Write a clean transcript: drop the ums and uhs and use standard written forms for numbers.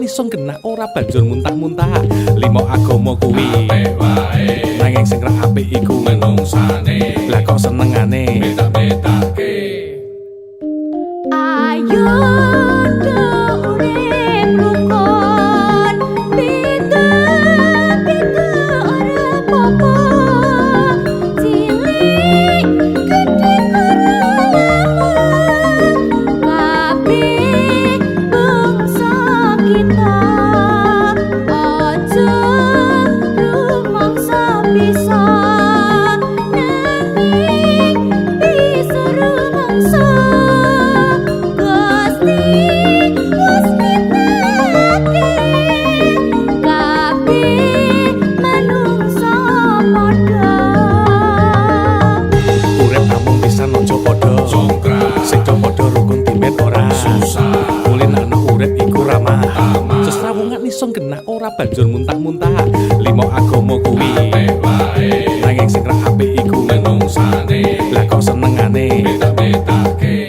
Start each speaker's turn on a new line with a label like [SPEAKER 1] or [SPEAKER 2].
[SPEAKER 1] iso kena ora banjur muntah-muntah. Limo agama kuwi apik wae, nanging sing ra apik iku menungsane. Lah kok senengane beda-bedake.
[SPEAKER 2] Ayo urip rukun, beda-beda ora apa-apa. Cilik gedhe kabeh bangsa kita. Aja rumangsa bisa, nanging bisa rumangsa.
[SPEAKER 1] Sing do padha rukun timet ora susah. Mulih ana urip iku ramah. Sesrawungan iso kena ora banjur muntah-muntah. Limo agama kuwi apik wae, nanging sing ra apik iku menungsane. Lah kok senengane beda-bedake.